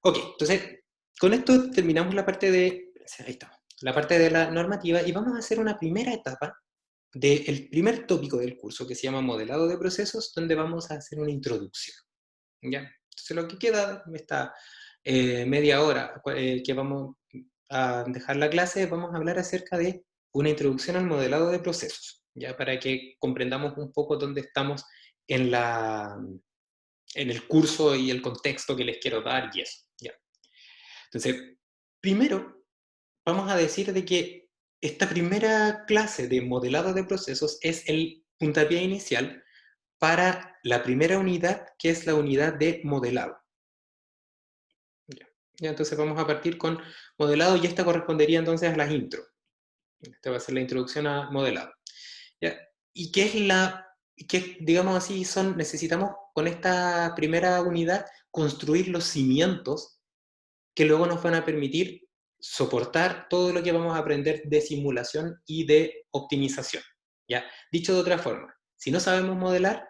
Ok, entonces, con esto terminamos la parte de, ahí estamos, la parte de la normativa y vamos a hacer una primera etapa del primer tópico del curso que se llama modelado de procesos, donde vamos a hacer una introducción. ¿Ya? Entonces lo que queda, esta media hora que vamos a dejar la clase, vamos a hablar acerca de una introducción al modelado de procesos, ya para que comprendamos un poco dónde estamos en, en el curso y el contexto que les quiero dar y eso. ¿Ya? Entonces, primero vamos a decir de que esta primera clase de modelado de procesos es el puntapié inicial para la primera unidad, que es la unidad de modelado. Ya, entonces vamos a partir con modelado y esta correspondería entonces a las intro. Esta va a ser la introducción a modelado. ¿Ya? ¿Y qué es digamos así, necesitamos con esta primera unidad construir los cimientos que luego nos van a permitir soportar todo lo que vamos a aprender de simulación y de optimización? ¿Ya? Dicho de otra forma, si no sabemos modelar,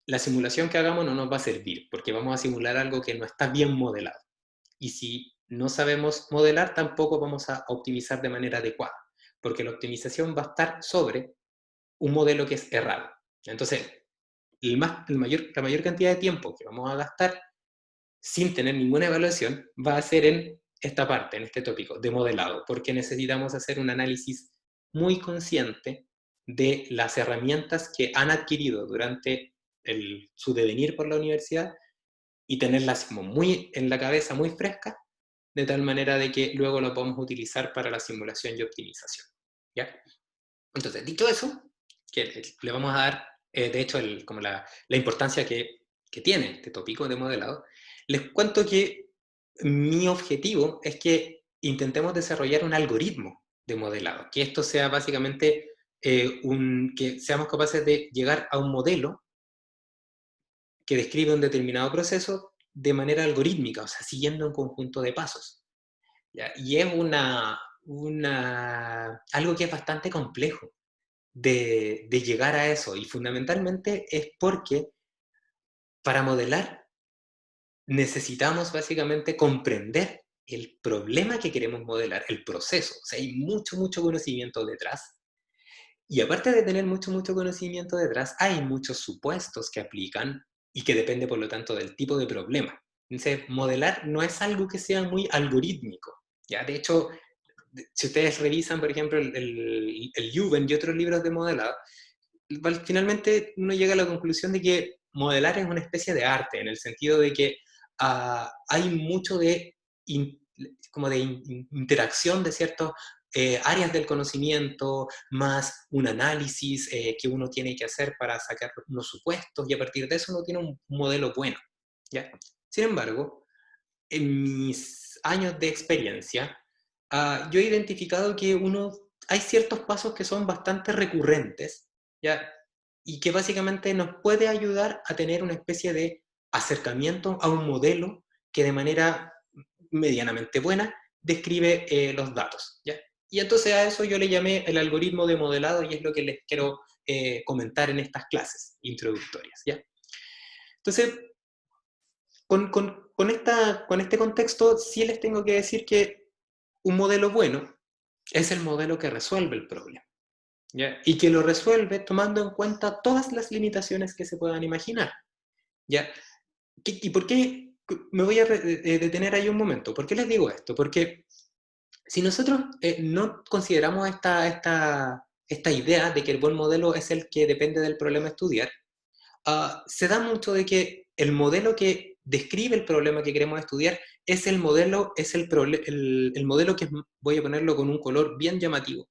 la simulación que hagamos no nos va a servir, porque vamos a simular algo que no está bien modelado. Y si no sabemos modelar, tampoco vamos a optimizar de manera adecuada, porque la optimización va a estar sobre un modelo que es errado. Entonces, la mayor cantidad de tiempo que vamos a gastar sin tener ninguna evaluación va a ser en esta parte, en este tópico de modelado, porque necesitamos hacer un análisis muy consciente de las herramientas que han adquirido durante su devenir por la universidad y tenerlas como muy en la cabeza, muy frescas, de tal manera de que luego lo podemos utilizar para la simulación y optimización. ¿Ya? Entonces, dicho eso, que le vamos a dar, de hecho, como la importancia que tiene este tópico de modelado, les cuento que mi objetivo es que intentemos desarrollar un algoritmo de modelado, que esto sea básicamente que seamos capaces de llegar a un modelo que describe un determinado proceso de manera algorítmica, o sea, siguiendo un conjunto de pasos. ¿Ya? Y es algo que es bastante complejo de llegar a eso, y fundamentalmente es porque para modelar necesitamos básicamente comprender el problema que queremos modelar, el proceso. O sea, hay mucho, mucho conocimiento detrás. Y aparte de tener mucho, mucho conocimiento detrás, hay muchos supuestos que aplican y que depende, por lo tanto, del tipo de problema. Entonces, modelar no es algo que sea muy algorítmico. ¿Ya? De hecho, si ustedes revisan, por ejemplo, el Juven y otros libros de modelado, finalmente uno llega a la conclusión de que modelar es una especie de arte, en el sentido de que hay mucho de, como de interacción de ciertas áreas del conocimiento, más un análisis que uno tiene que hacer para sacar unos supuestos, y a partir de eso uno tiene un modelo bueno. ¿Ya? Sin embargo, en mis años de experiencia, yo he identificado que hay ciertos pasos que son bastante recurrentes, ¿ya? Y que básicamente nos puede ayudar a tener una especie de acercamiento a un modelo que de manera medianamente buena describe los datos, ¿ya? Y entonces a eso yo le llamé el algoritmo de modelado, y es lo que les quiero comentar en estas clases introductorias, ¿ya? Entonces, con este contexto, sí les tengo que decir que un modelo bueno es el modelo que resuelve el problema, ¿ya? Y que lo resuelve tomando en cuenta todas las limitaciones que se puedan imaginar, ¿ya? ¿Y por qué me voy a detener ahí un momento? ¿Por qué les digo esto? Porque si nosotros no consideramos esta idea de que el buen modelo es el que depende del problema a estudiar, se da mucho de que el modelo que describe el problema que queremos estudiar es el modelo, el modelo que voy a ponerlo con un color bien llamativo,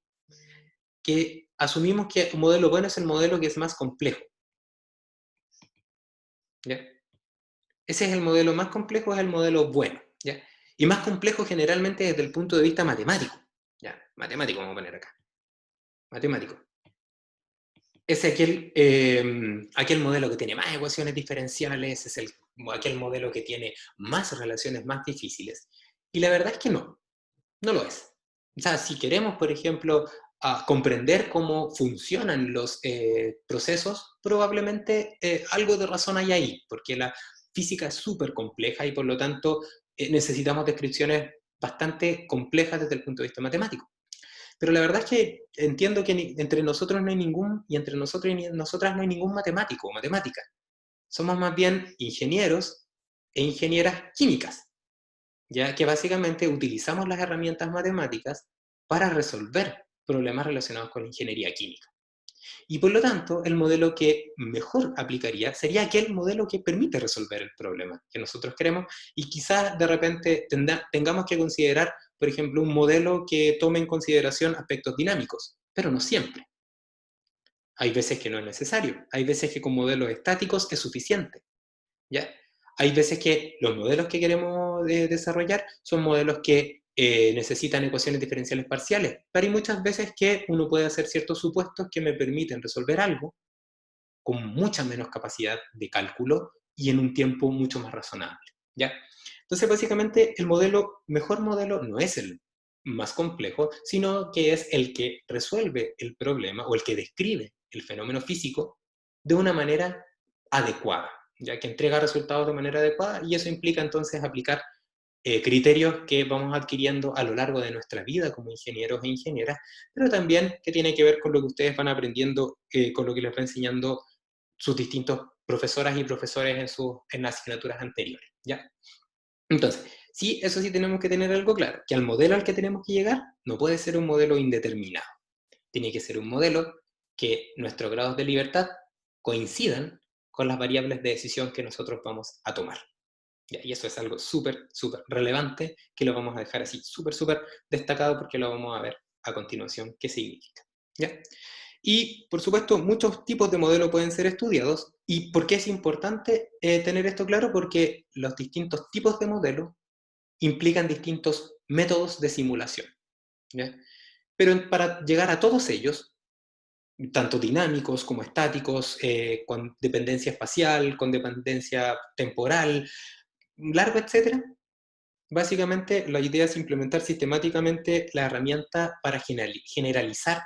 que asumimos que un modelo bueno es el modelo que es más complejo, ¿ya? Ese es el modelo más complejo, es el modelo bueno, ¿ya? Y más complejo generalmente desde el punto de vista matemático, ¿ya? Matemático vamos a poner acá, matemático. Es aquel modelo que tiene más ecuaciones diferenciales, es aquel modelo que tiene más relaciones más difíciles. Y la verdad es que no lo es. O sea, si queremos, por ejemplo, comprender cómo funcionan los procesos, probablemente algo de razón hay ahí, porque la física es súper compleja y por lo tanto necesitamos descripciones bastante complejas desde el punto de vista matemático. Pero la verdad es que entiendo que entre nosotros no hay ningún, y entre nosotros y nosotras no hay ningún matemático o matemática. Somos más bien ingenieros e ingenieras químicas, ya que básicamente utilizamos las herramientas matemáticas para resolver problemas relacionados con la ingeniería química. Y por lo tanto, el modelo que mejor aplicaría sería aquel modelo que permite resolver el problema que nosotros queremos, y quizás de repente tengamos que considerar, por ejemplo, un modelo que tome en consideración aspectos dinámicos, pero no siempre. Hay veces que no es necesario, hay veces que con modelos estáticos es suficiente, ¿ya? Hay veces que los modelos que queremos desarrollar son modelos que necesitan ecuaciones diferenciales parciales, pero hay muchas veces que uno puede hacer ciertos supuestos que me permiten resolver algo con mucha menos capacidad de cálculo y en un tiempo mucho más razonable, ¿ya? Entonces, básicamente, el mejor modelo no es el más complejo, sino que es el que resuelve el problema o el que describe el fenómeno físico de una manera adecuada, ya que entrega resultados de manera adecuada, y eso implica entonces aplicar criterios que vamos adquiriendo a lo largo de nuestra vida como ingenieros e ingenieras, pero también que tiene que ver con lo que ustedes van aprendiendo, con lo que les va enseñando sus distintos profesoras y profesores en las asignaturas anteriores, ¿ya? Entonces, sí, eso sí tenemos que tener algo claro, que al modelo al que tenemos que llegar no puede ser un modelo indeterminado. Tiene que ser un modelo que nuestros grados de libertad coincidan con las variables de decisión que nosotros vamos a tomar. ¿Ya? Y eso es algo súper, súper relevante, que lo vamos a dejar así súper, súper destacado, porque lo vamos a ver a continuación qué significa, ¿ya? Y, por supuesto, muchos tipos de modelos pueden ser estudiados. ¿Y por qué es importante tener esto claro? Porque los distintos tipos de modelos implican distintos métodos de simulación, ¿ya? Pero para llegar a todos ellos, tanto dinámicos como estáticos, con dependencia espacial, con dependencia temporal, largo, etcétera, básicamente la idea es implementar sistemáticamente la herramienta para generalizar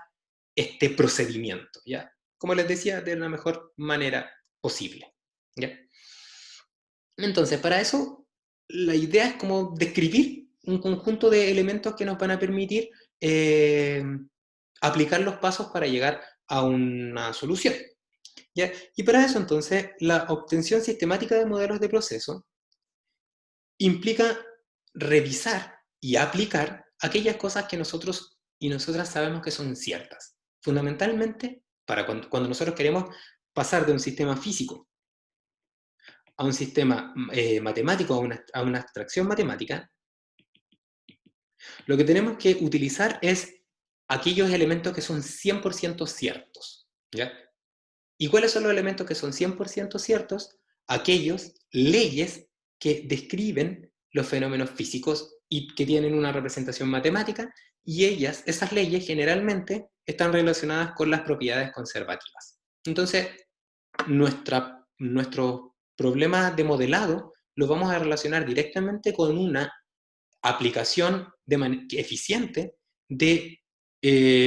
este procedimiento, ¿ya? Como les decía, de la mejor manera posible, ¿ya? Entonces, para eso, la idea es como describir un conjunto de elementos que nos van a permitir eh, aplicar los pasos para llegar a una solución, ¿ya? Y para eso, entonces, la obtención sistemática de modelos de proceso implica revisar y aplicar aquellas cosas que nosotros y nosotras sabemos que son ciertas. Fundamentalmente, para cuando nosotros queremos pasar de un sistema físico a un sistema matemático, a una abstracción matemática, lo que tenemos que utilizar es aquellos elementos que son 100% ciertos, ¿ya? ¿Y cuáles son los elementos que son 100% ciertos? Aquellos leyes que describen los fenómenos físicos y que tienen una representación matemática, y esas leyes generalmente están relacionadas con las propiedades conservativas. Entonces, nuestros problemas de modelado los vamos a relacionar directamente con una aplicación eficiente de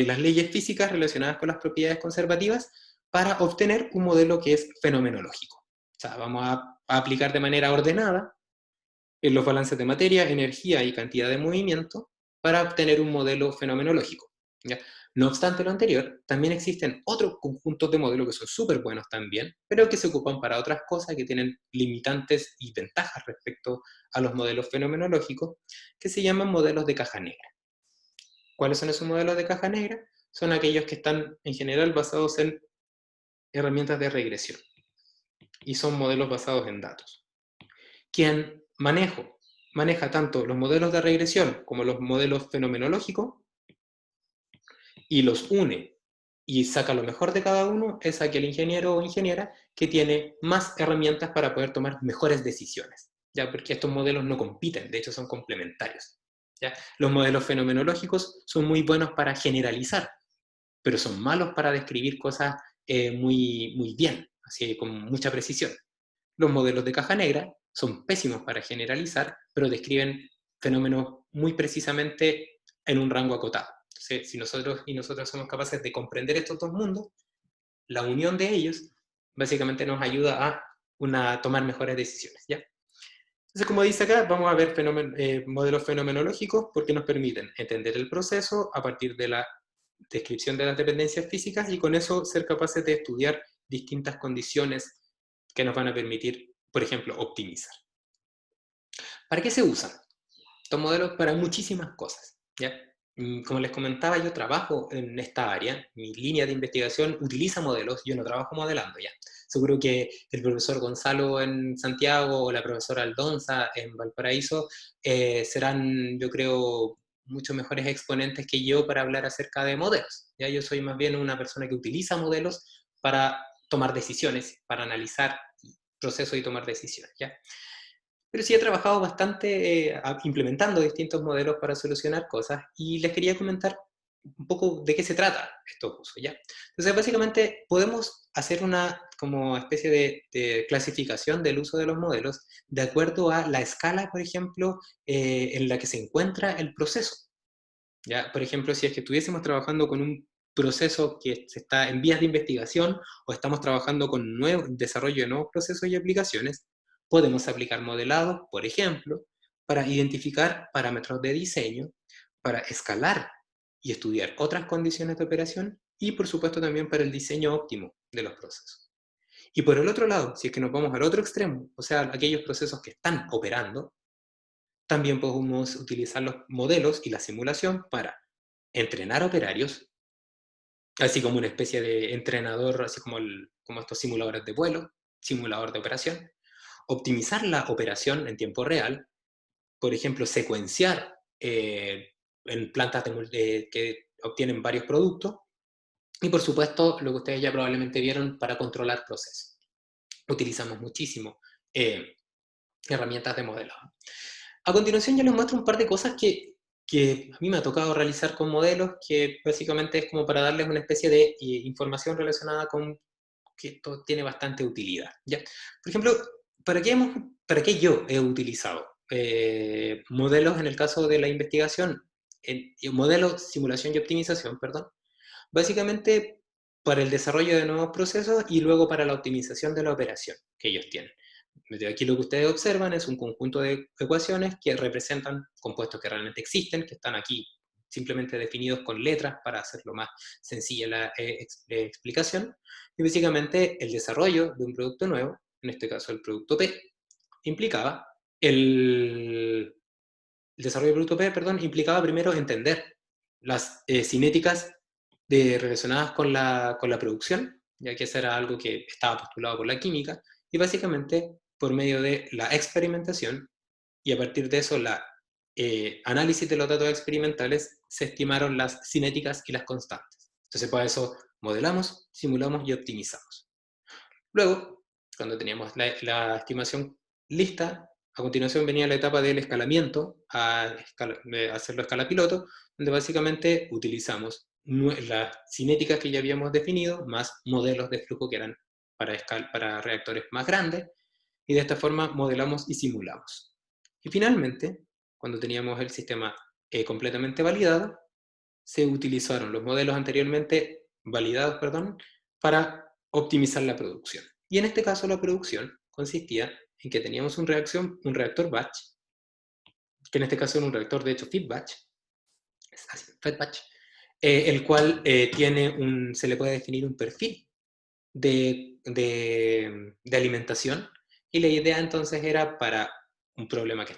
las leyes físicas relacionadas con las propiedades conservativas para obtener un modelo que es fenomenológico. O sea, vamos a aplicar de manera ordenada en los balances de materia, energía y cantidad de movimiento para obtener un modelo fenomenológico, ¿ya? No obstante lo anterior, también existen otros conjuntos de modelos que son súper buenos también, pero que se ocupan para otras cosas, que tienen limitantes y ventajas respecto a los modelos fenomenológicos, que se llaman modelos de caja negra. ¿Cuáles son esos modelos de caja negra? Son aquellos que están en general basados en herramientas de regresión, y son modelos basados en datos. Quien maneja tanto los modelos de regresión como los modelos fenomenológicos y los une y saca lo mejor de cada uno, es aquel ingeniero o ingeniera que tiene más herramientas para poder tomar mejores decisiones, ¿ya? Porque estos modelos no compiten, de hecho son complementarios, ¿ya? Los modelos fenomenológicos son muy buenos para generalizar, pero son malos para describir cosas muy, muy bien, así con mucha precisión. Los modelos de caja negra son pésimos para generalizar, pero describen fenómenos muy precisamente en un rango acotado. Entonces, si nosotros y nosotras somos capaces de comprender estos dos mundos, la unión de ellos básicamente nos ayuda a tomar mejores decisiones, ¿ya? Entonces, como dice acá, vamos a ver modelos fenomenológicos porque nos permiten entender el proceso a partir de la descripción de las dependencias físicas y con eso ser capaces de estudiar distintas condiciones que nos van a permitir, por ejemplo, optimizar. ¿Para qué se usan? Estos modelos para muchísimas cosas, ¿ya? Como les comentaba, yo trabajo en esta área, mi línea de investigación utiliza modelos, yo no trabajo modelando ya. Seguro que el profesor Gonzalo en Santiago o la profesora Aldonza en Valparaíso serán, yo creo, mucho mejores exponentes que yo para hablar acerca de modelos. ¿Ya? Yo soy más bien una persona que utiliza modelos para tomar decisiones, para analizar procesos y tomar decisiones. ¿Ya? Pero sí he trabajado bastante implementando distintos modelos para solucionar cosas y les quería comentar un poco de qué se trata estos usos, ¿ya? Entonces, básicamente, podemos hacer una como especie de clasificación del uso de los modelos de acuerdo a la escala, por ejemplo, en la que se encuentra el proceso, ¿ya? Por ejemplo, si es que estuviésemos trabajando con un proceso que está en vías de investigación o estamos trabajando con desarrollo de nuevos procesos y aplicaciones, podemos aplicar modelados, por ejemplo, para identificar parámetros de diseño, para escalar y estudiar otras condiciones de operación y, por supuesto, también para el diseño óptimo de los procesos. Y por el otro lado, si es que nos vamos al otro extremo, o sea, aquellos procesos que están operando, también podemos utilizar los modelos y la simulación para entrenar operarios, así como una especie de entrenador, así como, como estos simuladores de vuelo, simulador de operación, optimizar la operación en tiempo real, por ejemplo, secuenciar en plantas que obtienen varios productos, y por supuesto, lo que ustedes ya probablemente vieron para controlar procesos. Utilizamos muchísimo herramientas de modelado. A continuación yo les muestro un par de cosas que a mí me ha tocado realizar con modelos, que básicamente es como para darles una especie de información relacionada con que esto tiene bastante utilidad, ¿ya? Por ejemplo, para qué yo he utilizado modelos en el caso de la investigación, modelos, simulación y optimización, perdón, básicamente para el desarrollo de nuevos procesos y luego para la optimización de la operación que ellos tienen. Aquí lo que ustedes observan es un conjunto de ecuaciones que representan compuestos que realmente existen, que están aquí simplemente definidos con letras para hacerlo más sencilla la explicación. Y básicamente el desarrollo de un producto nuevo, en este caso el producto P, implicaba el desarrollo del producto P, perdón, implicaba primero entender las cinéticas relacionadas con la producción, ya que eso era algo que estaba postulado por la química, y básicamente por medio de la experimentación y a partir de eso la análisis de los datos experimentales se estimaron las cinéticas y las constantes. Entonces para eso modelamos, simulamos y optimizamos. Luego, cuando teníamos la estimación lista, a continuación venía la etapa del escalamiento, hacerlo a escala piloto, donde básicamente utilizamos las cinéticas que ya habíamos definido, más modelos de flujo que eran para reactores más grandes, y de esta forma modelamos y simulamos. Y finalmente, cuando teníamos el sistema completamente validado, se utilizaron los modelos anteriormente validados, perdón, para optimizar la producción. Y en este caso la producción consistía en que teníamos un reactor batch, que en este caso era un reactor de hecho feed batch, fed batch, el cual se le puede definir un perfil de alimentación, y la idea entonces era para un problema que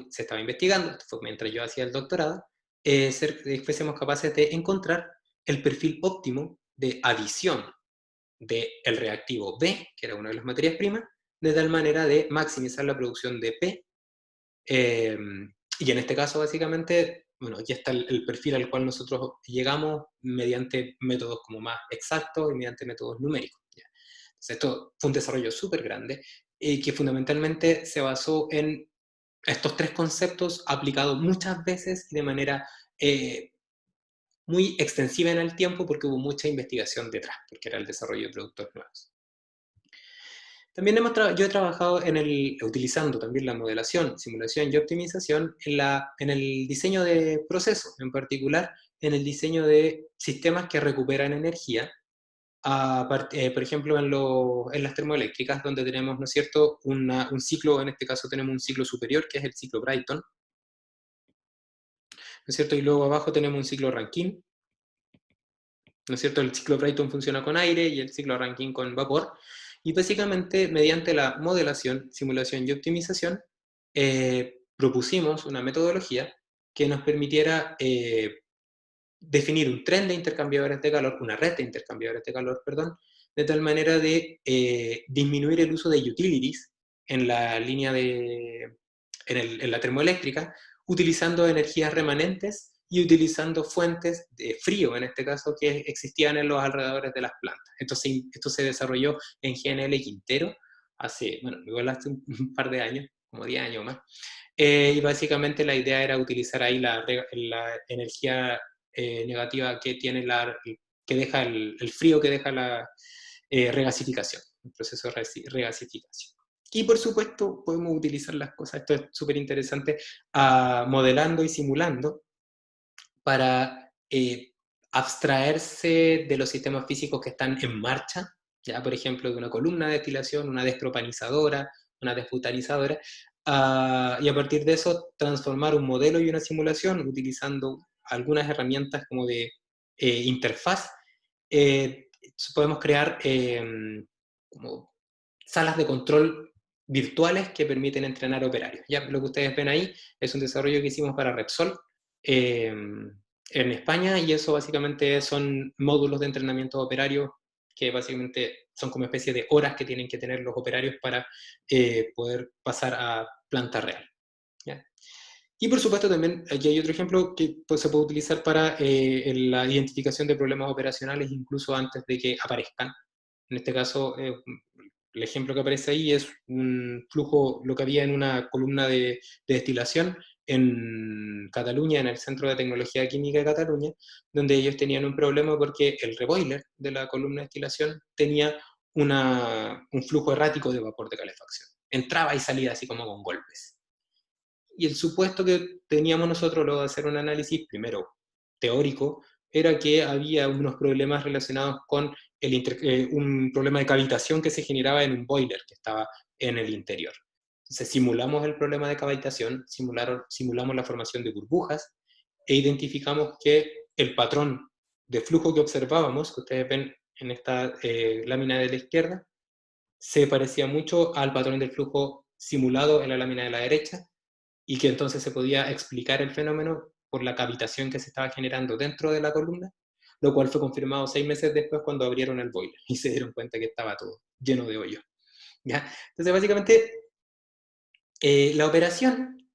se estaba investigando, esto fue mientras yo hacía el doctorado, fuésemos capaces de encontrar el perfil óptimo de adición del reactivo B, que era una de las materias primas, de tal manera de maximizar la producción de P. Y en este caso, básicamente, bueno, aquí está el perfil al cual nosotros llegamos mediante métodos como más exactos y mediante métodos numéricos. ¿Ya? Entonces, esto fue un desarrollo súper grande y que fundamentalmente se basó en estos tres conceptos aplicados muchas veces y de manera muy extensiva en el tiempo porque hubo mucha investigación detrás, porque era el desarrollo de productos nuevos. También yo he trabajado utilizando también la modelación, simulación y optimización en el diseño de procesos, en particular en el diseño de sistemas que recuperan energía por ejemplo, en las termoeléctricas, donde tenemos, ¿no es cierto?, un ciclo, en este caso tenemos un ciclo superior, que es el ciclo Brayton, ¿no es cierto? Y luego abajo tenemos un ciclo Rankine, ¿no es cierto? El ciclo Brayton funciona con aire y el ciclo Rankine con vapor. Y básicamente, mediante la modelación, simulación y optimización, propusimos una metodología que nos permitiera definir un tren de intercambiadores de calor, una red de intercambiadores de calor, perdón, de tal manera de disminuir el uso de utilities en la línea en la termoeléctrica, utilizando energías remanentes y utilizando fuentes de frío, en este caso, que existían en los alrededores de las plantas. Esto se desarrolló en GNL Quintero hace, bueno, igual hace un par de años, como 10 años más. Y básicamente la idea era utilizar ahí la energía negativa que tiene que deja el frío que deja la regasificación, el proceso de regasificación. Y por supuesto podemos utilizar las cosas, esto es súper interesante, modelando y simulando para abstraerse de los sistemas físicos que están en marcha, ya por ejemplo de una columna de destilación, una despropanizadora, una desbutanizadora, y a partir de eso transformar un modelo y una simulación utilizando algunas herramientas como de interfaz. eh, Podemos crear como salas de control virtuales que permiten entrenar operarios. Ya lo que ustedes ven ahí es un desarrollo que hicimos para Repsol en España, y eso básicamente son módulos de entrenamiento operario que básicamente son como especie de horas que tienen que tener los operarios para poder pasar a planta real. ¿Ya? Y por supuesto también aquí hay otro ejemplo que pues, se puede utilizar para la identificación de problemas operacionales incluso antes de que aparezcan. En este caso, el ejemplo que aparece ahí es un flujo, lo que había en una columna de destilación en Cataluña, en el Centro de Tecnología Química de Cataluña, donde ellos tenían un problema porque el reboiler de la columna de destilación tenía un flujo errático de vapor de calefacción. Entraba y salía así como con golpes. Y el supuesto que teníamos nosotros luego de hacer un análisis, primero teórico, era que había unos problemas relacionados con un problema de cavitación que se generaba en un boiler que estaba en el interior. Entonces simulamos el problema de cavitación, simulamos la formación de burbujas e identificamos que el patrón de flujo que observábamos, que ustedes ven en esta lámina de la izquierda, se parecía mucho al patrón del flujo simulado en la lámina de la derecha, y que entonces se podía explicar el fenómeno por la cavitación que se estaba generando dentro de la columna, lo cual fue confirmado 6 meses después cuando abrieron el boiler y se dieron cuenta que estaba todo lleno de hoyo. ¿Ya? Entonces, básicamente, la operación,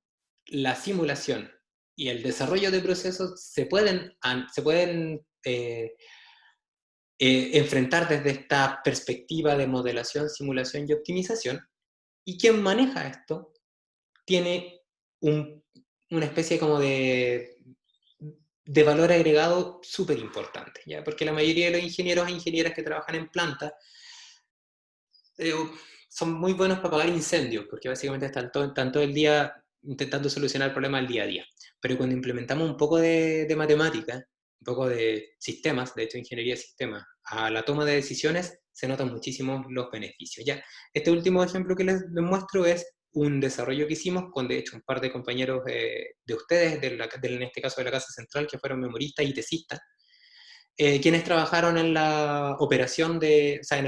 la simulación y el desarrollo de procesos se pueden enfrentar desde esta perspectiva de modelación, simulación y optimización, y quien maneja esto tiene un, una especie como de valor agregado súper importante, ¿ya? Porque la mayoría de los ingenieros e ingenieras que trabajan en planta eh, son muy buenos para apagar incendios, porque básicamente están todo el día intentando solucionar problemas del día a día. Pero cuando implementamos un poco de matemática, un poco de sistemas, de hecho ingeniería de sistemas, a la toma de decisiones, se notan muchísimo los beneficios. ¿Ya? Este último ejemplo que les muestro es un desarrollo que hicimos con, de hecho, un par de compañeros de ustedes, en este caso de la Casa Central, que fueron memoristas y tesistas, quienes trabajaron en la operación o sea,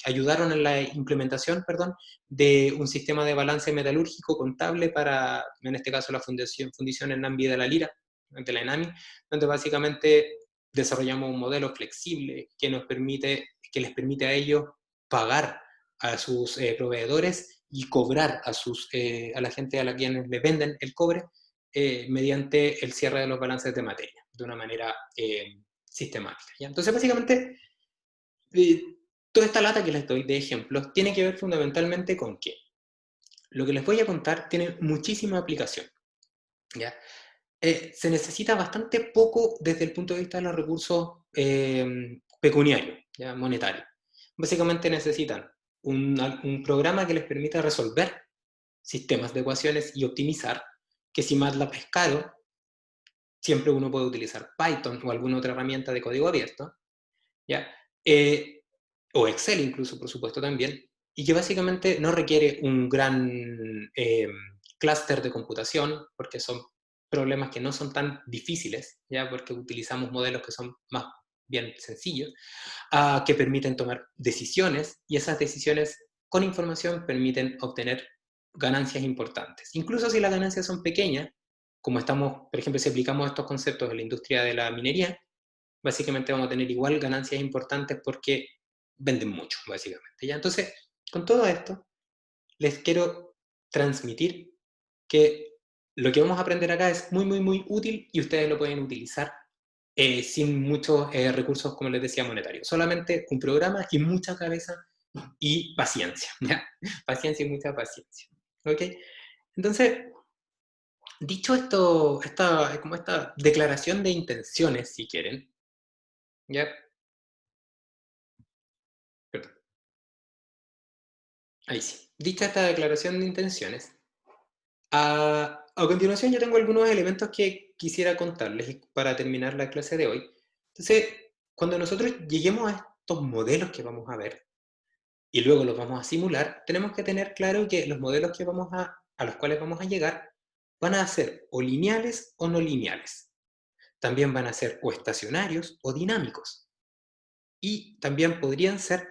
ayudaron en la implementación, perdón, de un sistema de balance metalúrgico contable para, en este caso, la fundición en Nambi de la Lira, de la ENAMI, donde básicamente desarrollamos un modelo flexible que les permite a ellos pagar a sus proveedores y cobrar a la gente a la quienes le venden el cobre mediante el cierre de los balances de materia, de una manera sistemática. ¿Ya? Entonces, básicamente, eh, toda esta lata que les doy de ejemplos tiene que ver fundamentalmente con que lo que les voy a contar tiene muchísima aplicación. ¿Ya? Se necesita bastante poco desde el punto de vista de los recursos pecuniarios, ¿ya? Monetarios. Básicamente necesitan un programa que les permita resolver sistemas de ecuaciones y optimizar, que si MATLAB es caro, siempre uno puede utilizar Python o alguna otra herramienta de código abierto, ¿ya? o Excel incluso, por supuesto, también, y que básicamente no requiere un gran clúster de computación, porque son problemas que no son tan difíciles, ¿ya? Porque utilizamos modelos que son más bien sencillos, que permiten tomar decisiones, y esas decisiones con información permiten obtener ganancias importantes. Incluso si las ganancias son pequeñas, como estamos, por ejemplo, si aplicamos estos conceptos en la industria de la minería, básicamente vamos a tener igual ganancias importantes porque venden mucho, básicamente. ¿Ya? Entonces, con todo esto, les quiero transmitir que lo que vamos a aprender acá es muy, muy, muy útil y ustedes lo pueden utilizar sin muchos recursos, como les decía, monetarios. Solamente un programa y mucha cabeza y paciencia. ¿Ya? Paciencia y mucha paciencia. ¿Ok? Entonces, dicho esto, como esta declaración de intenciones, si quieren, ¿ya? Perdón. Ahí sí. Dicha esta declaración de intenciones, a continuación yo tengo algunos elementos que quisiera contarles para terminar la clase de hoy. Entonces, cuando nosotros lleguemos a estos modelos que vamos a ver y luego los vamos a simular, tenemos que tener claro que los modelos que a los cuales vamos a llegar van a ser o lineales o no lineales. También van a ser o estacionarios o dinámicos. Y también podrían ser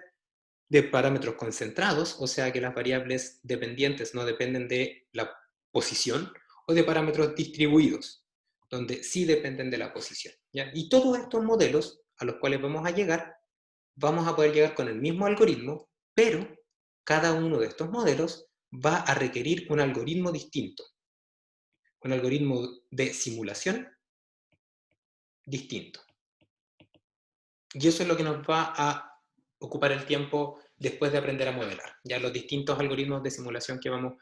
de parámetros concentrados, o sea que las variables dependientes no dependen de la posición, o de parámetros distribuidos, donde sí dependen de la posición. ¿Ya? Y todos estos modelos a los cuales vamos a llegar, vamos a poder llegar con el mismo algoritmo, pero cada uno de estos modelos va a requerir un algoritmo distinto, un algoritmo de simulación distinto. Y eso es lo que nos va a ocupar el tiempo después de aprender a modelar, ya los distintos algoritmos de simulación que vamos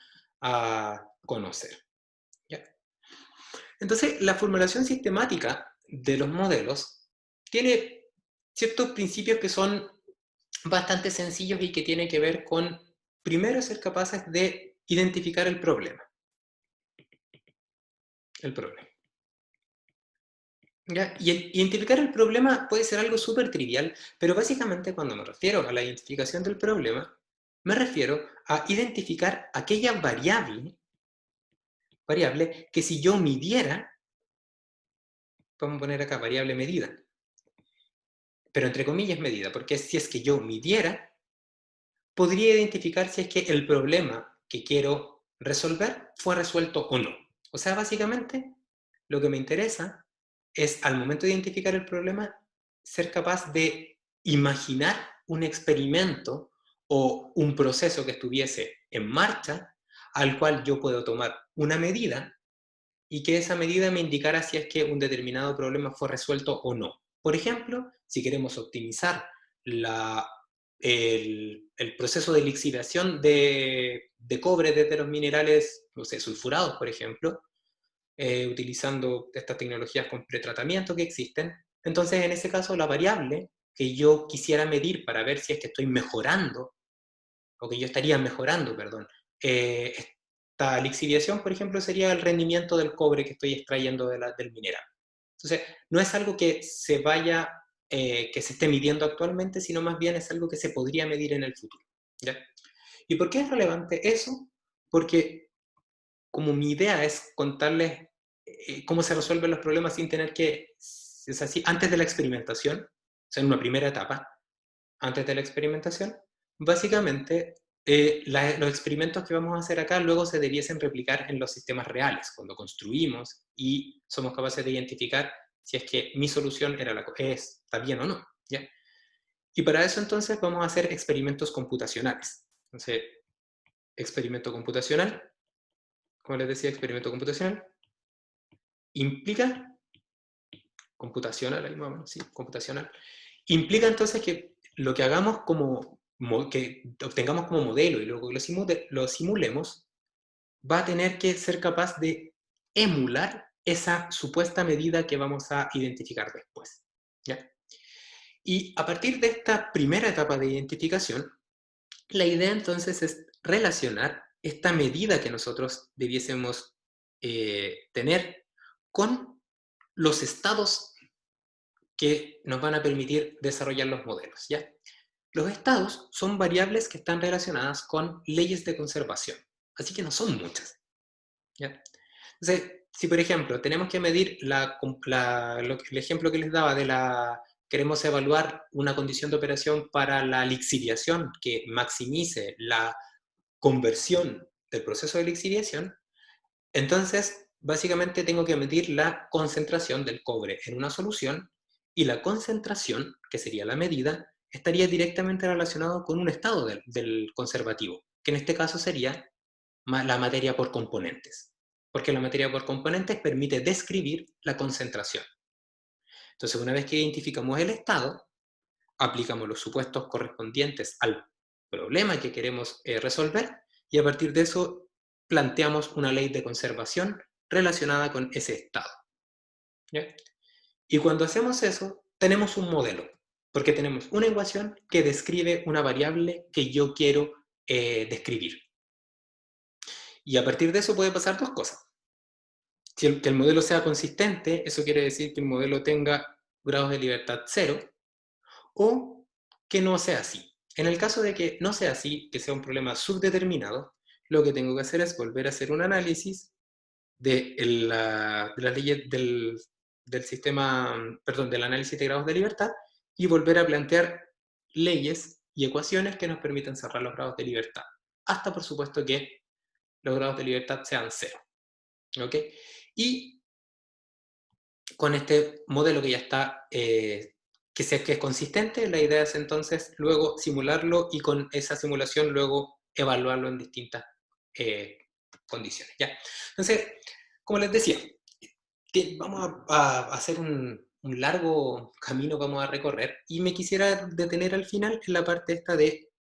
a conocer. ¿Ya? Entonces, la formulación sistemática de los modelos tiene ciertos principios que son bastante sencillos y que tienen que ver con, primero, ser capaces de identificar el problema. El problema. ¿Ya? Y identificar el problema puede ser algo súper trivial, pero básicamente cuando me refiero a la identificación del problema, me refiero a identificar aquella variable que si yo midiera, vamos a poner acá variable medida, pero entre comillas medida, porque si es que yo midiera, podría identificar si es que el problema que quiero resolver fue resuelto o no. O sea, básicamente, lo que me interesa es, al momento de identificar el problema, ser capaz de imaginar un experimento o un proceso que estuviese en marcha, al cual yo puedo tomar una medida y que esa medida me indicara si es que un determinado problema fue resuelto o no. Por ejemplo, si queremos optimizar el proceso de lixiviación de cobre desde los minerales, no sé, sulfurados, por ejemplo, utilizando estas tecnologías con pretratamiento que existen. Entonces, en ese caso, la variable que yo quisiera medir para ver si es que estoy mejorando, o que yo estaría mejorando, perdón, esta lixiviación, por ejemplo, sería el rendimiento del cobre que estoy extrayendo del mineral. Entonces, no es algo que que se esté midiendo actualmente, sino más bien es algo que se podría medir en el futuro. ¿Ya? ¿Y por qué es relevante eso? Porque como mi idea es contarles cómo se resuelven los problemas sin tener es así, antes de la experimentación, o sea, en una primera etapa, antes de la experimentación, básicamente los experimentos que vamos a hacer acá luego se debiesen replicar en los sistemas reales, cuando construimos y somos capaces de identificar si es que mi solución está bien o no. ¿Ya? Y para eso entonces vamos a hacer experimentos computacionales. Entonces, experimento computacional, como les decía, experimento computacional, implica, computacional, ahí vamos, sí, computacional, implica entonces que lo que hagamos que obtengamos como modelo y luego lo simulemos, va a tener que ser capaz de emular esa supuesta medida que vamos a identificar después. ¿Ya? Y a partir de esta primera etapa de identificación, la idea entonces es relacionar esta medida que nosotros debiésemos tener con los estados que nos van a permitir desarrollar los modelos. ¿Ya? Los estados son variables que están relacionadas con leyes de conservación, así que no son muchas. ¿Ya? Entonces, si por ejemplo tenemos que medir el ejemplo que les daba de queremos evaluar una condición de operación para la lixiviación que maximice la conversión del proceso de lixiviación, entonces básicamente tengo que medir la concentración del cobre en una solución y la concentración, que sería la medida, estaría directamente relacionado con un estado del conservativo, que en este caso sería la materia por componentes, porque la materia por componentes permite describir la concentración. Entonces, una vez que identificamos el estado, aplicamos los supuestos correspondientes al problema que queremos resolver y a partir de eso planteamos una ley de conservación relacionada con ese estado. ¿Ya? Y cuando hacemos eso, tenemos un modelo, porque tenemos una ecuación que describe una variable que yo quiero describir. Y a partir de eso puede pasar dos cosas. Que el modelo sea consistente, eso quiere decir que el modelo tenga grados de libertad 0, o que no sea así. En el caso de que no sea así, que sea un problema subdeterminado, lo que tengo que hacer es volver a hacer un análisis de las leyes del sistema, perdón, del análisis de grados de libertad y volver a plantear leyes y ecuaciones que nos permitan cerrar los grados de libertad. Hasta, por supuesto, que los grados de libertad sean 0. ¿Ok? Y con este modelo que ya está, que es consistente, la idea es entonces luego simularlo y con esa simulación luego evaluarlo en distintas condiciones. ¿Ya? Entonces, como les decía, vamos a hacer un largo camino, vamos a recorrer, y me quisiera detener al final en la parte esta de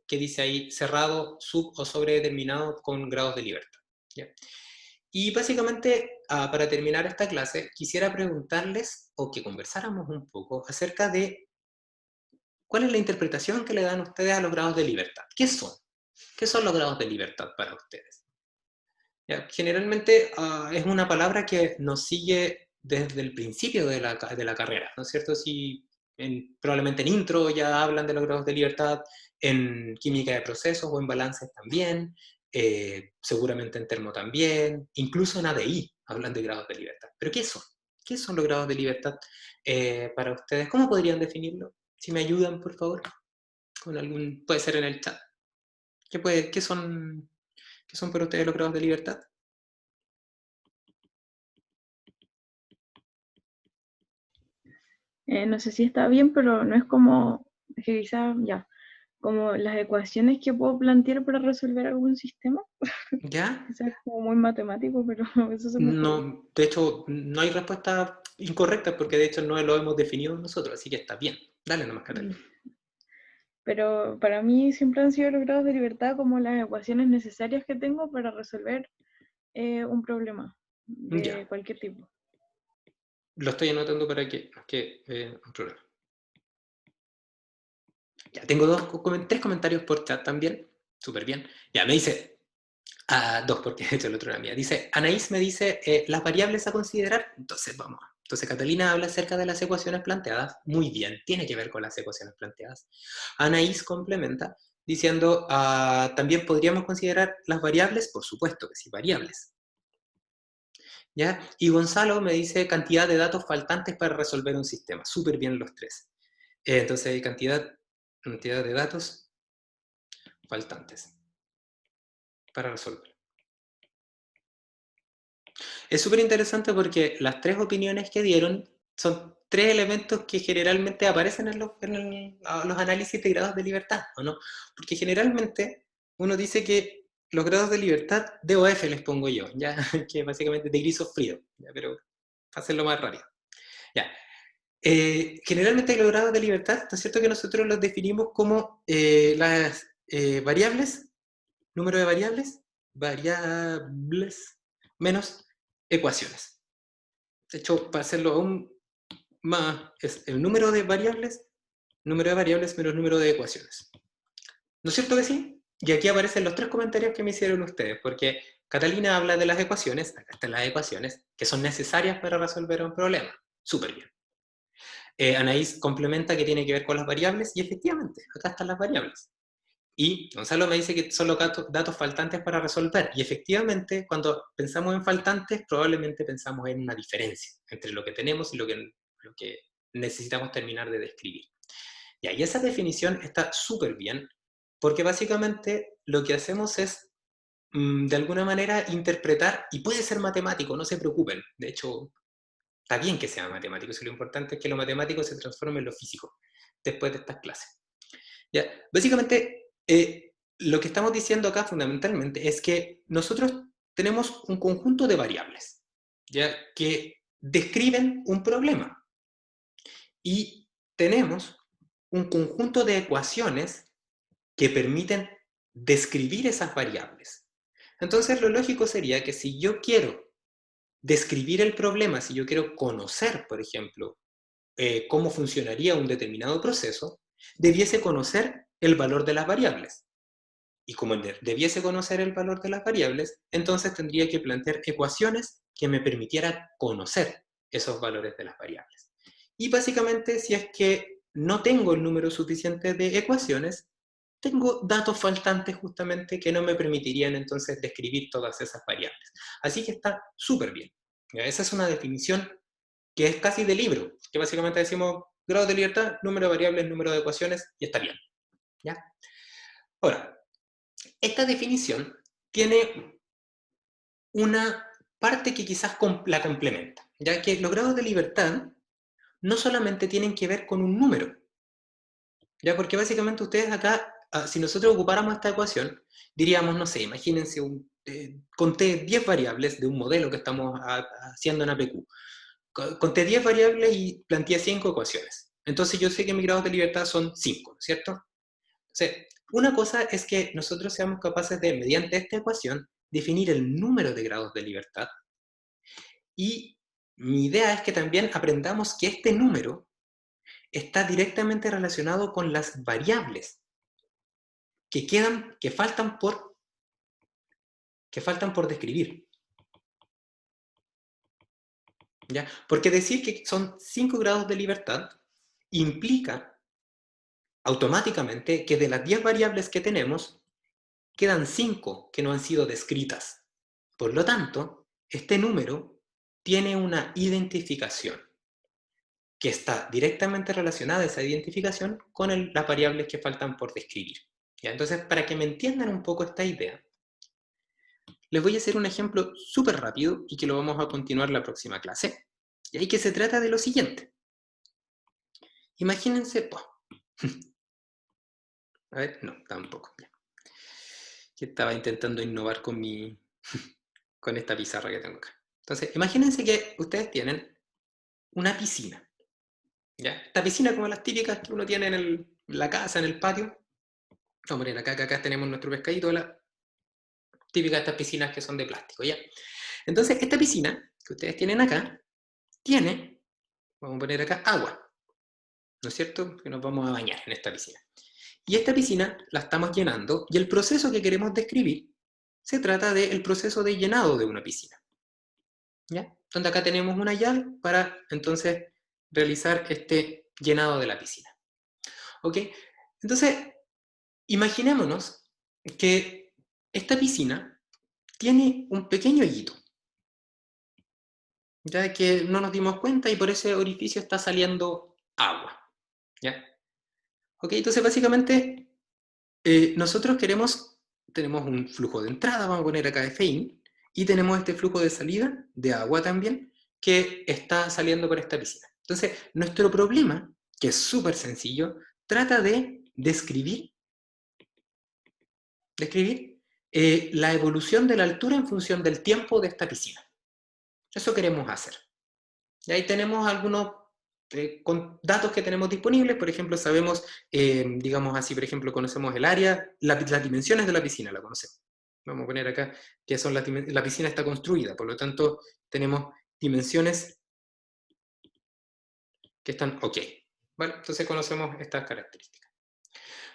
que dice ahí cerrado, sub o sobredeterminado con grados de libertad. ¿Ya? Y básicamente, para terminar esta clase, quisiera preguntarles o que conversáramos un poco acerca de cuál es la interpretación que le dan ustedes a los grados de libertad. ¿Qué son? ¿Qué son los grados de libertad para ustedes? ¿Ya? Generalmente es una palabra que nos sigue desde el principio de la carrera, ¿no es cierto? Si probablemente en intro ya hablan de los grados de libertad, en química de procesos o en balances también, seguramente en termo también, incluso en ADI hablan de grados de libertad. ¿Pero qué son? ¿Qué son los grados de libertad para ustedes? ¿Cómo podrían definirlo? Si me ayudan, por favor, con algún, puede ser en el chat. ¿Qué son para ustedes los grados de libertad? No sé si está bien, pero no es como, es que quizá ya, como las ecuaciones que puedo plantear para resolver algún sistema. ¿Ya? Quizás es como muy matemático, pero eso se me ocurre. No, de hecho, no hay respuesta incorrecta porque de hecho no lo hemos definido nosotros, así que está bien. Dale nomás, Mm. Catalina. Pero para mí siempre han sido los grados de libertad como las ecuaciones necesarias que tengo para resolver un problema Ya, de cualquier tipo. lo estoy anotando para un problema. Ya, tengo tres comentarios por chat también. Súper bien. Ya, me dice, dos porque de hecho el otro era mía. Dice, Anaís me dice, las variables a considerar. Entonces, vamos. Entonces, Catalina habla acerca de las ecuaciones planteadas. Muy bien, tiene que ver con las ecuaciones planteadas. Anaís complementa diciendo, también podríamos considerar las variables, por supuesto que sí, variables. ¿Ya? Y Gonzalo me dice cantidad de datos faltantes para resolver un sistema. Súper bien los tres. Entonces hay cantidad de datos faltantes para resolver. Es súper interesante porque las tres opiniones que dieron son tres elementos que generalmente aparecen en los análisis de grados de libertad, ¿o no? Porque generalmente uno dice que los grados de libertad, D o F les pongo yo, ¿ya? Que básicamente de gris o frío, ¿ya? Pero para hacerlo más rápido. Ya. Generalmente los grados de libertad, ¿no es cierto que nosotros los definimos como las variables, número de variables menos ecuaciones? De hecho, para hacerlo aún más, es el número de variables menos número de ecuaciones. ¿No es cierto que sí? Y aquí aparecen los tres comentarios que me hicieron ustedes, porque Catalina habla de las ecuaciones, acá están las ecuaciones, que son necesarias para resolver un problema. Súper bien. Anaís complementa que tiene que ver con las variables, y efectivamente, acá están las variables. Y Gonzalo me dice que son los datos faltantes para resolver. Y efectivamente, cuando pensamos en faltantes, probablemente pensamos en una diferencia entre lo que tenemos y lo que necesitamos terminar de describir. Y ahí esa definición está súper bien, porque básicamente lo que hacemos es, de alguna manera, interpretar, y puede ser matemático, no se preocupen. De hecho, está bien que sea matemático, si lo importante es que lo matemático se transforme en lo físico después de estas clases. ¿Ya? Básicamente, lo que estamos diciendo acá fundamentalmente es que nosotros tenemos un conjunto de variables, ¿ya? Que describen un problema, y tenemos un conjunto de ecuaciones que permiten describir esas variables. Entonces, lo lógico sería que si yo quiero describir el problema, si yo quiero conocer, por ejemplo, cómo funcionaría un determinado proceso, debiese conocer el valor de las variables. Y como debiese conocer el valor de las variables, entonces tendría que plantear ecuaciones que me permitieran conocer esos valores de las variables. Y básicamente, si es que no tengo el número suficiente de ecuaciones, tengo datos faltantes justamente que no me permitirían entonces describir todas esas variables. Así que está súper bien. Esa es una definición que es casi de libro, que básicamente decimos grado de libertad, número de variables, número de ecuaciones, y está bien. ¿Ya? Ahora, esta definición tiene una parte que quizás la complementa, ya que los grados de libertad no solamente tienen que ver con un número, ya, porque básicamente ustedes acá, si nosotros ocupáramos esta ecuación, diríamos, no sé, imagínense, conté 10 variables de un modelo que estamos haciendo en APQ. Conté 10 variables y planteé 5 ecuaciones. Entonces yo sé que mis grados de libertad son 5, ¿cierto? Entonces, una cosa es que nosotros seamos capaces de, mediante esta ecuación, definir el número de grados de libertad. Y mi idea es que también aprendamos que este número está directamente relacionado con las variables que faltan por describir. ¿Ya? Porque decir que son 5 grados de libertad implica automáticamente que de las 10 variables que tenemos, quedan 5 que no han sido descritas. Por lo tanto, este número tiene una identificación que está directamente relacionada, esa identificación, con las variables que faltan por describir. ¿Ya? Entonces, para que me entiendan un poco esta idea, les voy a hacer un ejemplo súper rápido y que lo vamos a continuar la próxima clase. Y ahí que se trata de lo siguiente. Imagínense, a ver, no, tampoco. Que estaba intentando innovar con con esta pizarra que tengo acá. Entonces, imagínense que ustedes tienen una piscina. ¿Ya? Esta piscina como las típicas que uno tiene en la casa, en el patio. Vamos a poner acá, que acá tenemos nuestro pescadito, la típica de estas piscinas que son de plástico, ¿ya? Entonces, esta piscina que ustedes tienen acá, tiene, vamos a poner acá, agua, ¿no es cierto? Que nos vamos a bañar en esta piscina. Y esta piscina la estamos llenando, y el proceso que queremos describir se trata del proceso de llenado de una piscina. ¿Ya? Donde acá tenemos una llave para entonces realizar este llenado de la piscina. ¿Ok? Entonces, imaginémonos que esta piscina tiene un pequeño hoyito, ya que no nos dimos cuenta y por ese orificio está saliendo agua. ¿Ya? ¿Ok? Entonces, básicamente, nosotros tenemos un flujo de entrada, vamos a poner acá FIN, y tenemos este flujo de salida de agua también, que está saliendo por esta piscina. Entonces, nuestro problema, que es súper sencillo, trata de describir la evolución de la altura en función del tiempo de esta piscina. Eso queremos hacer. Y ahí tenemos algunos datos que tenemos disponibles. Por ejemplo, sabemos, digamos así, por ejemplo, conocemos el área, las dimensiones de la piscina la conocemos. Vamos a poner acá que son la piscina está construida, por lo tanto tenemos dimensiones que están ok. ¿Vale? Entonces conocemos estas características.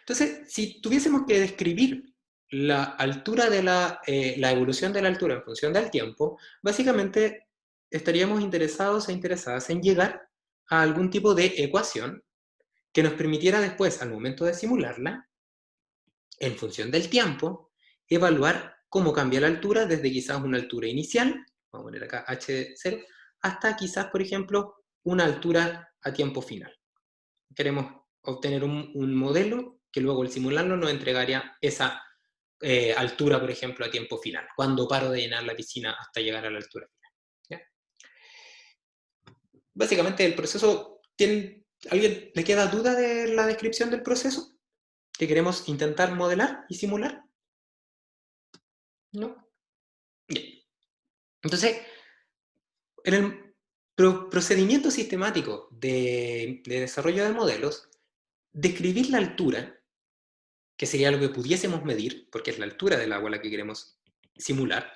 Entonces, si tuviésemos que describir la altura de la evolución de la altura en función del tiempo, básicamente estaríamos interesados e interesadas en llegar a algún tipo de ecuación que nos permitiera después, al momento de simularla, en función del tiempo, evaluar cómo cambia la altura desde quizás una altura inicial, vamos a poner acá h0, hasta quizás, por ejemplo, una altura a tiempo final. Queremos obtener un modelo que luego al simularlo nos entregaría esa altura, por ejemplo, a tiempo final, cuando paro de llenar la piscina hasta llegar a la altura final. ¿Ya? Básicamente el proceso, ¿alguien le queda duda de la descripción del proceso que queremos intentar modelar y simular? ¿No? Bien. Entonces, en el procedimiento sistemático de desarrollo de modelos, describir la altura, que sería lo que pudiésemos medir, porque es la altura del agua la que queremos simular,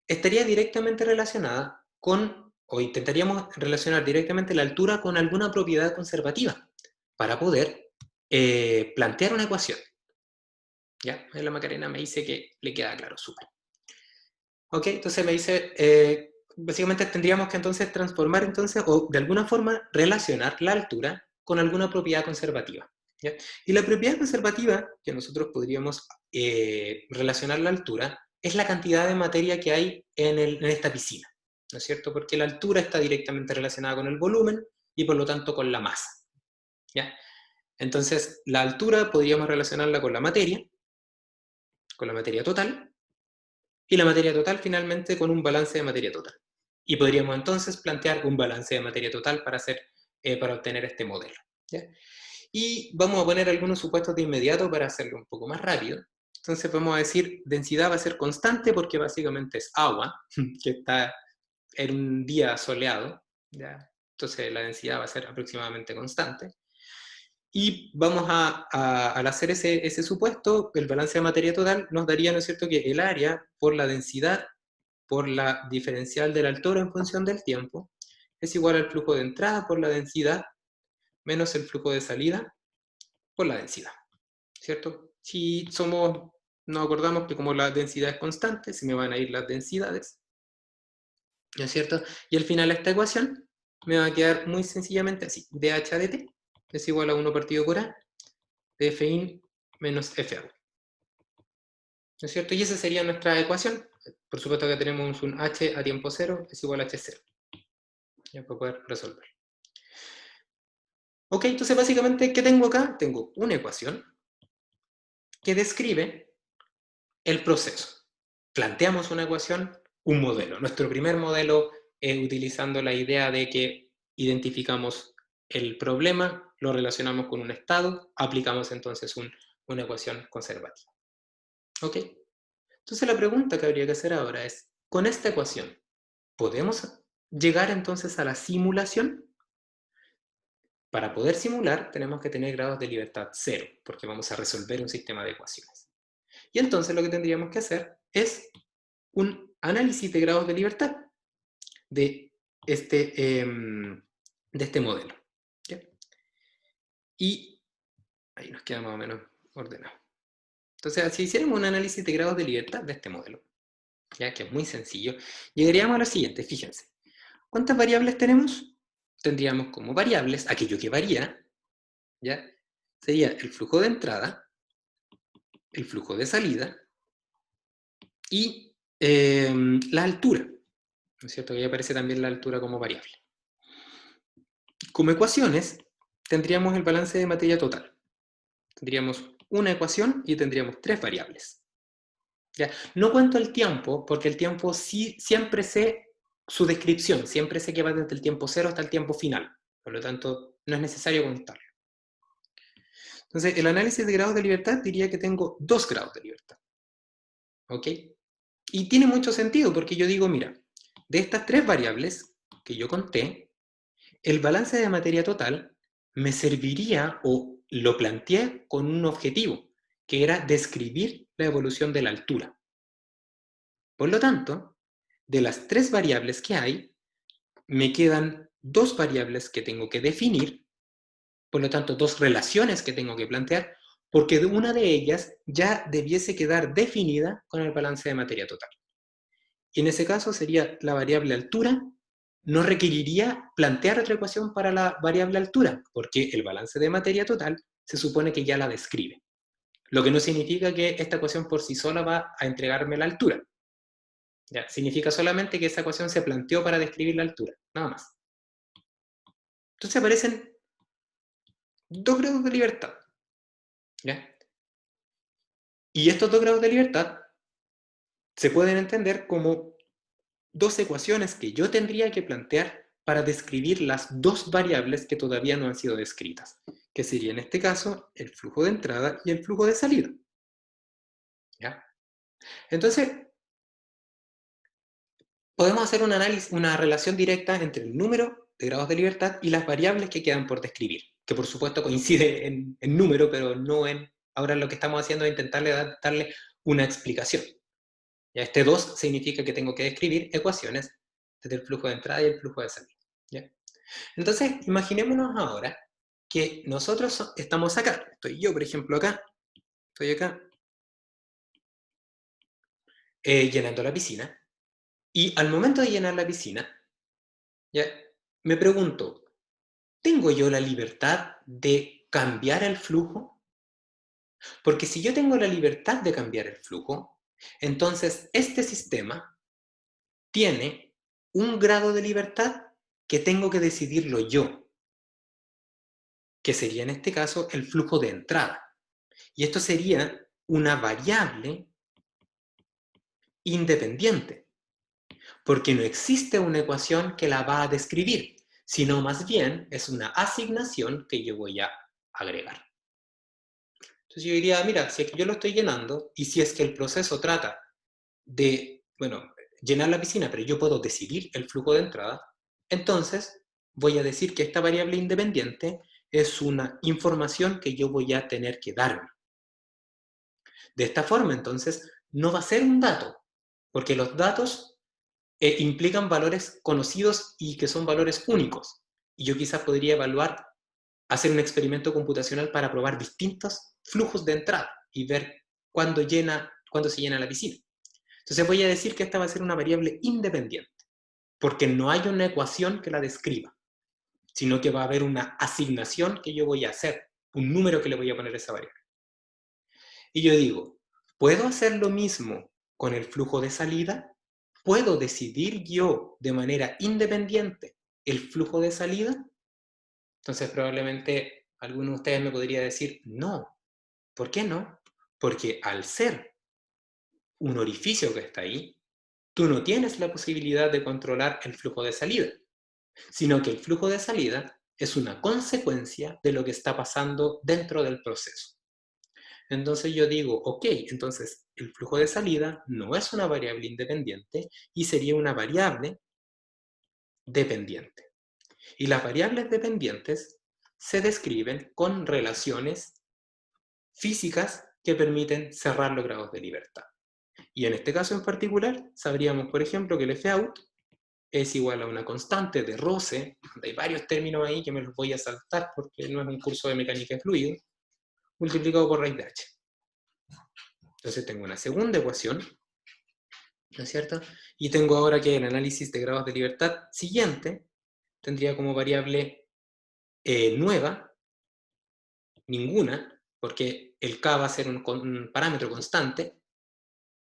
estaría directamente relacionada con, o intentaríamos relacionar directamente la altura con alguna propiedad conservativa, para poder plantear una ecuación. ¿Ya? La Macarena me dice que le queda claro, súper. Ok, entonces me dice, básicamente tendríamos que entonces transformar entonces, o de alguna forma relacionar la altura con alguna propiedad conservativa. ¿Ya? Y la propiedad conservativa que nosotros podríamos relacionar la altura es la cantidad de materia que hay en esta piscina, ¿no es cierto? Porque la altura está directamente relacionada con el volumen y por lo tanto con la masa. ¿Ya? Entonces, la altura podríamos relacionarla con la materia total, y la materia total finalmente con un balance de materia total. Y podríamos entonces plantear un balance de materia total para obtener este modelo. ¿Ya? Y vamos a poner algunos supuestos de inmediato para hacerlo un poco más rápido. Entonces vamos a decir, densidad va a ser constante porque básicamente es agua, que está en un día soleado. ¿Ya? Entonces la densidad va a ser aproximadamente constante. Y vamos al hacer ese supuesto, el balance de materia total nos daría, ¿no es cierto?, que el área por la densidad, por la diferencial de la altura en función del tiempo, es igual al flujo de entrada por la densidad menos el flujo de salida por la densidad, ¿cierto? Si nos acordamos que como la densidad es constante, se me van a ir las densidades, ¿no es cierto? Y al final esta ecuación me va a quedar muy sencillamente así, dH de t es igual a 1 partido por A de Fin menos FA. ¿No es cierto? Y esa sería nuestra ecuación. Por supuesto que tenemos un h a tiempo 0 es igual a h0. Ya para poder resolver. Ok, entonces básicamente, ¿qué tengo acá? Tengo una ecuación que describe el proceso. Planteamos una ecuación, un modelo. Nuestro primer modelo es utilizando la idea de que identificamos el problema, lo relacionamos con un estado, aplicamos entonces una ecuación conservativa. ¿Ok? Entonces la pregunta que habría que hacer ahora es, con esta ecuación, ¿podemos llegar entonces a la simulación? Para poder simular tenemos que tener grados de libertad 0, porque vamos a resolver un sistema de ecuaciones. Y entonces lo que tendríamos que hacer es un análisis de grados de libertad de este modelo. ¿Ya? Y ahí nos queda más o menos ordenado. Entonces, si hiciéramos un análisis de grados de libertad de este modelo, ya que es muy sencillo, llegaríamos a lo siguiente, fíjense. ¿Cuántas variables tenemos? Tendríamos como variables aquello que varía, ¿ya? Sería el flujo de entrada, el flujo de salida y la altura, ¿no es cierto? Que ahí aparece también la altura como variable. Como ecuaciones, tendríamos el balance de materia total. Tendríamos una ecuación y tendríamos tres variables. ¿Ya? No cuento el tiempo, porque el tiempo sí, siempre sé su descripción, siempre sé que va desde el tiempo cero hasta el tiempo final. Por lo tanto, no es necesario contarlo. Entonces, el análisis de grados de libertad diría que tengo 2 grados de libertad. ¿Ok? Y tiene mucho sentido, porque yo digo, mira, de estas tres variables que yo conté, el balance de materia total me serviría, o lo planteé con un objetivo, que era describir la evolución de la altura. Por lo tanto, de las 3 variables que hay, me quedan 2 variables que tengo que definir, por lo tanto, 2 relaciones que tengo que plantear, porque una de ellas ya debiese quedar definida con el balance de materia total. Y en ese caso sería la variable altura no requeriría plantear otra ecuación para la variable altura, porque el balance de materia total se supone que ya la describe. Lo que no significa que esta ecuación por sí sola va a entregarme la altura. ¿Ya? Significa solamente que esa ecuación se planteó para describir la altura, nada más. Entonces aparecen dos grados de libertad. ¿Ya? Y estos dos grados de libertad se pueden entender como dos ecuaciones que yo tendría que plantear para describir las dos variables que todavía no han sido descritas, que sería en este caso el flujo de entrada y el flujo de salida. ¿Ya? Entonces, podemos hacer un análisis, una relación directa entre el número de grados de libertad y las variables que quedan por describir, que por supuesto coincide en número, pero no en... Ahora lo que estamos haciendo es intentarle darle una explicación. ¿Ya? Este 2 significa que tengo que describir ecuaciones desde el flujo de entrada y el flujo de salida. ¿Ya? Entonces, imaginémonos ahora que nosotros estamos acá. Estoy yo, por ejemplo, acá. Estoy acá llenando la piscina. Y al momento de llenar la piscina, ¿ya? Me pregunto, ¿tengo yo la libertad de cambiar el flujo? Porque si yo tengo la libertad de cambiar el flujo, entonces este sistema tiene un grado de libertad que tengo que decidirlo yo, que sería en este caso el flujo de entrada. Y esto sería una variable independiente, porque no existe una ecuación que la va a describir, sino más bien es una asignación que yo voy a agregar. Entonces yo diría, mira, si es que yo lo estoy llenando y si es que el proceso trata de, bueno, llenar la piscina, pero yo puedo decidir el flujo de entrada, entonces voy a decir que esta variable independiente es una información que yo voy a tener que darme. De esta forma, entonces, no va a ser un dato, porque los datos implican valores conocidos y que son valores únicos. Y yo quizás podría evaluar, hacer un experimento computacional para probar distintos flujos de entrada y ver cuándo se llena la piscina. Entonces voy a decir que esta va a ser una variable independiente, porque no hay una ecuación que la describa, sino que va a haber una asignación que yo voy a hacer, un número que le voy a poner a esa variable. Y yo digo, ¿puedo hacer lo mismo con el flujo de salida? ¿Puedo decidir yo de manera independiente el flujo de salida? Entonces probablemente alguno de ustedes me podría decir, no. ¿Por qué no? Porque al ser un orificio que está ahí, tú no tienes la posibilidad de controlar el flujo de salida, sino que el flujo de salida es una consecuencia de lo que está pasando dentro del proceso. Entonces yo digo, ok, entonces el flujo de salida no es una variable independiente y sería una variable dependiente. Y las variables dependientes se describen con relaciones físicas que permiten cerrar los grados de libertad. Y en este caso en particular, sabríamos, por ejemplo, que el Fout es igual a una constante de roce, hay varios términos ahí que me los voy a saltar porque no es un curso de mecánica de fluidos, multiplicado por raíz de h. Entonces tengo una segunda ecuación, ¿no es cierto? Y tengo ahora que el análisis de grados de libertad siguiente tendría como variable nueva, ninguna, porque el K va a ser un parámetro constante,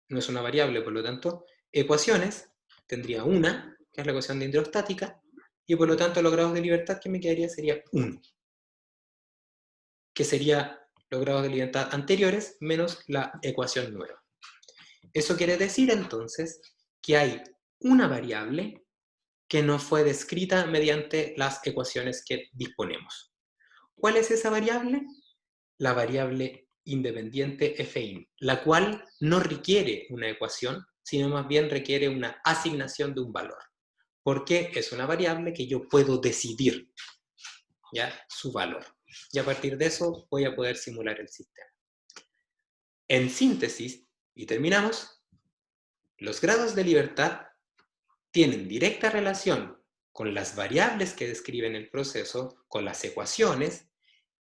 no es una variable, por lo tanto, ecuaciones, tendría una, que es la ecuación de hidrostática, y por lo tanto los grados de libertad que me quedaría sería 1, que sería los grados de libertad anteriores menos la ecuación nueva. Eso quiere decir entonces que hay una variable que no fue descrita mediante las ecuaciones que disponemos. ¿Cuál es esa variable? La variable independiente fin, la cual no requiere una ecuación, sino más bien requiere una asignación de un valor, porque es una variable que yo puedo decidir, ¿ya? Su valor. Y a partir de eso voy a poder simular el sistema. En síntesis, y terminamos, los grados de libertad tienen directa relación con las variables que describen el proceso, con las ecuaciones,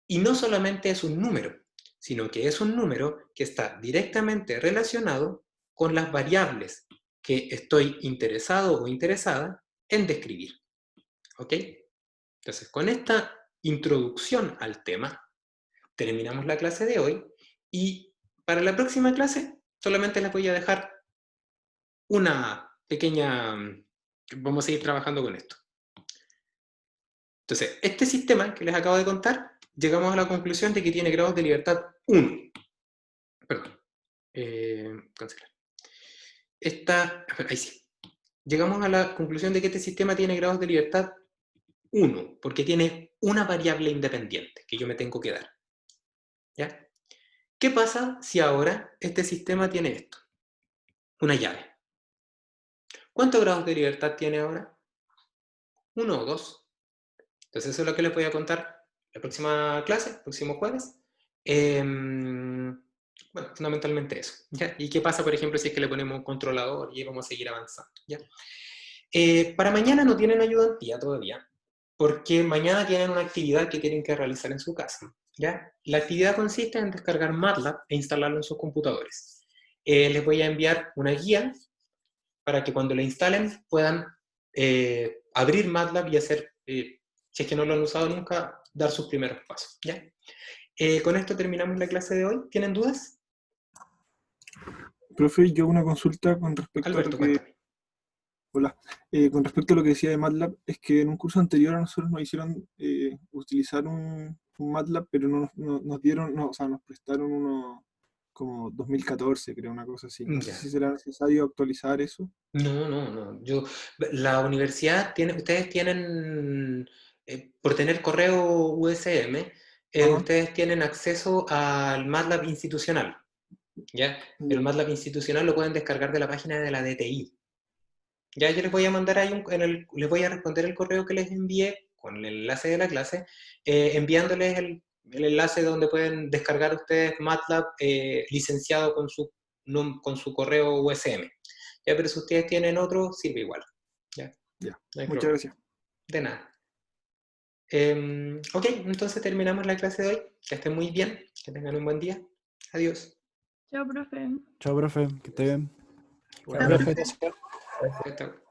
y no solamente es un número, sino que es un número que está directamente relacionado con las variables que estoy interesado o interesada en describir. ¿Ok? Entonces, con esta introducción al tema, terminamos la clase de hoy y para la próxima clase solamente les voy a dejar una pequeña... Vamos a ir trabajando con esto. Entonces, este sistema que les acabo de contar, llegamos a la conclusión de que tiene grados de libertad 1. Perdón. Cancelar. Ahí sí. Llegamos a la conclusión de que este sistema tiene grados de libertad 1, porque tiene una variable independiente que yo me tengo que dar. ¿Ya? ¿Qué pasa si ahora este sistema tiene esto? Una llave. ¿Cuántos grados de libertad tiene ahora? 1 o 2. Entonces eso es lo que les voy a contar la próxima clase, el próximo jueves. Bueno, fundamentalmente eso. ¿Ya? ¿Y qué pasa, por ejemplo, si es que le ponemos un controlador y vamos a seguir avanzando? ¿Ya? Para mañana no tienen ayudantía todavía, porque mañana tienen una actividad que tienen que realizar en su casa. ¿Ya? La actividad consiste en descargar MATLAB e instalarlo en sus computadores. Les voy a enviar una guía para que cuando la instalen puedan abrir MATLAB y hacer, si es que no lo han usado nunca, dar sus primeros pasos. ¿Ya? Con esto terminamos la clase de hoy. ¿Tienen dudas? Profe, yo una consulta con respecto a lo Alberto, que... cuéntame. Hola. Con respecto a lo que decía de MATLAB, es que en un curso anterior a nosotros nos hicieron utilizar un MATLAB, pero nos dieron, no, o sea, nos prestaron uno como 2014, creo, una cosa así. No sé Ya. si será necesario actualizar eso. No. La universidad tiene, ustedes tienen, por tener correo USM, Ajá. ustedes tienen acceso al MATLAB institucional. ¿Ya? Ya. El MATLAB institucional lo pueden descargar de la página de la DTI. Ya yo les voy a mandar ahí, les voy a responder el correo que les envié con el enlace de la clase, enviándoles el enlace donde pueden descargar ustedes MATLAB licenciado con su correo USM. Ya, pero si ustedes tienen otro, sirve igual. Ya, Ya. no hay Muchas problema. gracias. De nada. Ok, entonces terminamos la clase de hoy. Que estén muy bien, que tengan un buen día. Adiós. Chao, profe. Chao, profe, que esté bien. Igualmente. Chao. Chao.